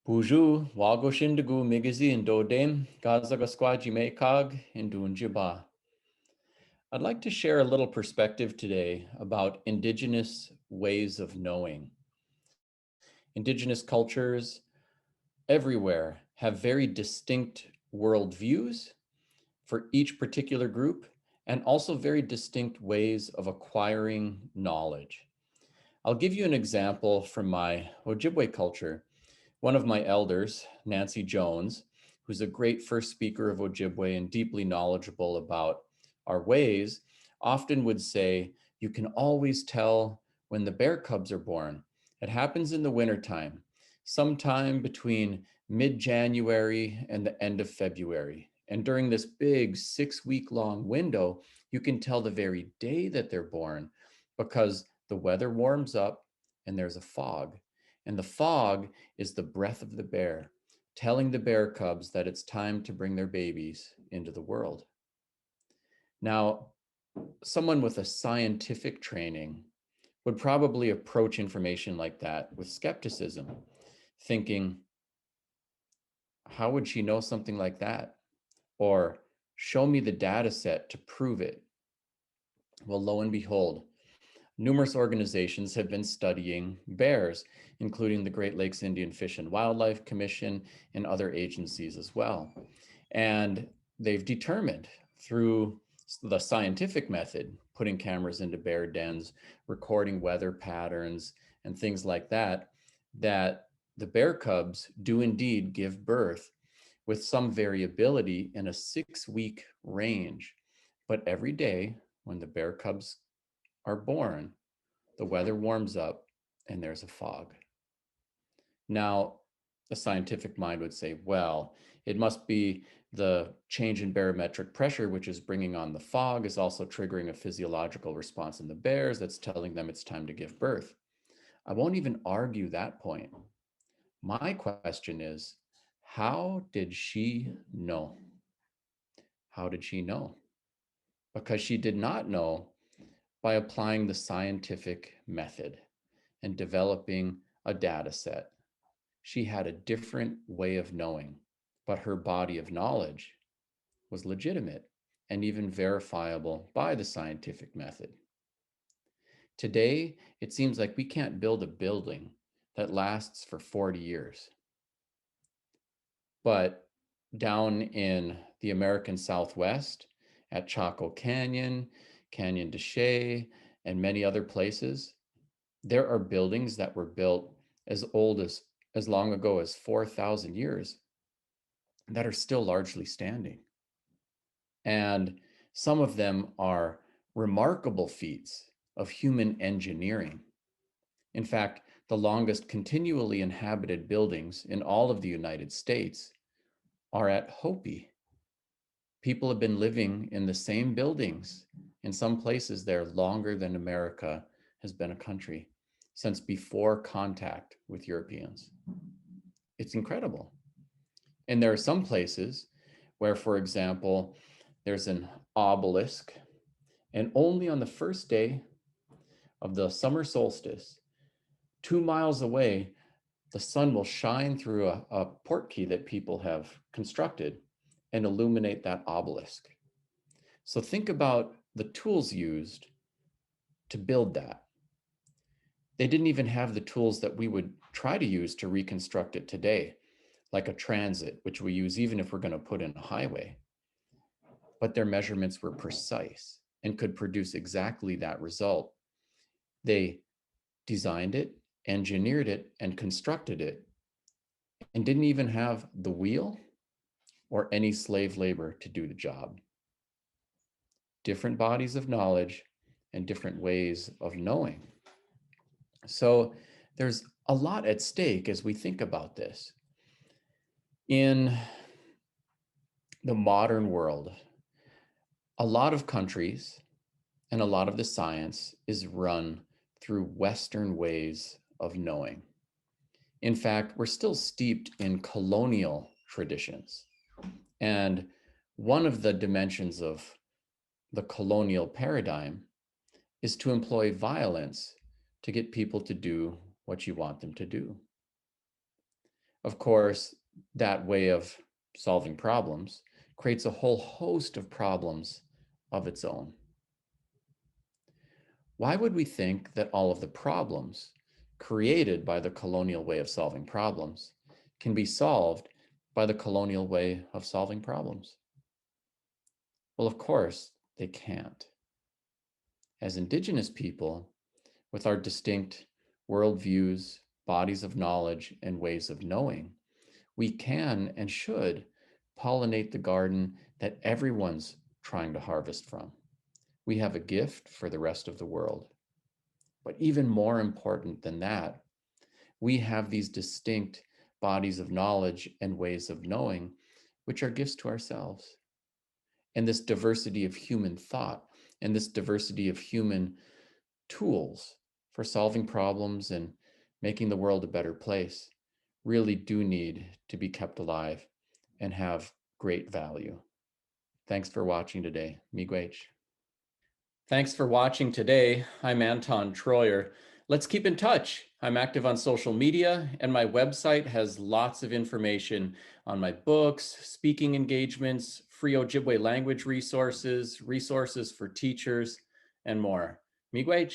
Huju, wago shindigu migizi and dodem, gazagasquaji mekag, and dunjiba. I'd like to share a little perspective today about Indigenous ways of knowing. Indigenous cultures everywhere have very distinct worldviews for each particular group and also very distinct ways of acquiring knowledge. I'll give you an example from my Ojibwe culture. One of my elders, Nancy Jones, who's a great first speaker of Ojibwe and deeply knowledgeable about our ways, often would say, you can always tell when the bear cubs are born. It happens in the wintertime, sometime between mid-January and the end of February. And during this big 6-week long window, you can tell the very day that they're born because the weather warms up and there's a fog. And the fog is the breath of the bear, telling the bear cubs that it's time to bring their babies into the world. Now, someone with a scientific training would probably approach information like that with skepticism, thinking, how would she know something like that? Or show me the data set to prove it. Well, lo and behold, numerous organizations have been studying bears, including the Great Lakes Indian Fish and Wildlife Commission and other agencies as well. And they've determined through the scientific method, putting cameras into bear dens, recording weather patterns and things like that, that the bear cubs do indeed give birth with some variability in a 6-week range. But every day when the bear cubs are born, the weather warms up and there's a fog. Now, the scientific mind would say, well, it must be the change in barometric pressure, which is bringing on the fog, is also triggering a physiological response in the bears that's telling them it's time to give birth. I won't even argue that point. My question is, how did she know? How did she know? Because she did not know by applying the scientific method and developing a data set. She had a different way of knowing, but her body of knowledge was legitimate and even verifiable by the scientific method. Today, it seems like we can't build a building that lasts for 40 years. But down in the American Southwest, at Chaco Canyon, Canyon de Chelly, and many other places, there are buildings that were built as old as long ago as 4,000 years that are still largely standing. And some of them are remarkable feats of human engineering. In fact, the longest continually inhabited buildings in all of the United States are at Hopi. People have been living in the same buildings in some places there longer than America has been a country, since before contact with Europeans. It's incredible. And there are some places where, for example, there's an obelisk, and only on the first day of the summer solstice, 2 miles away, the sun will shine through a port key that people have constructed and illuminate that obelisk. So think about the tools used to build that. They didn't even have the tools that we would try to use to reconstruct it today, like a transit, which we use even if we're going to put in a highway. But their measurements were precise and could produce exactly that result. They designed it, engineered it, and constructed it, and didn't even have the wheel or any slave labor to do the job. Different bodies of knowledge and different ways of knowing. So there's a lot at stake as we think about this. In the modern world, a lot of countries and a lot of the science is run through Western ways of knowing. In fact, we're still steeped in colonial traditions. And one of the dimensions of the colonial paradigm is to employ violence to get people to do what you want them to do. Of course, that way of solving problems creates a whole host of problems of its own. Why would we think that all of the problems created by the colonial way of solving problems can be solved by the colonial way of solving problems? Well, of course, they can't. As Indigenous people, with our distinct worldviews, bodies of knowledge, and ways of knowing, we can and should pollinate the garden that everyone's trying to harvest from. We have a gift for the rest of the world. But even more important than that, we have these distinct bodies of knowledge and ways of knowing, which are gifts to ourselves. And this diversity of human thought and this diversity of human tools for solving problems and making the world a better place really do need to be kept alive and have great value. Thanks for watching today. Miigwech. Thanks for watching today. I'm Anton Treuer. Let's keep in touch. I'm active on social media, and my website has lots of information on my books, speaking engagements, free Ojibwe language resources, resources for teachers, and more. Miigwech.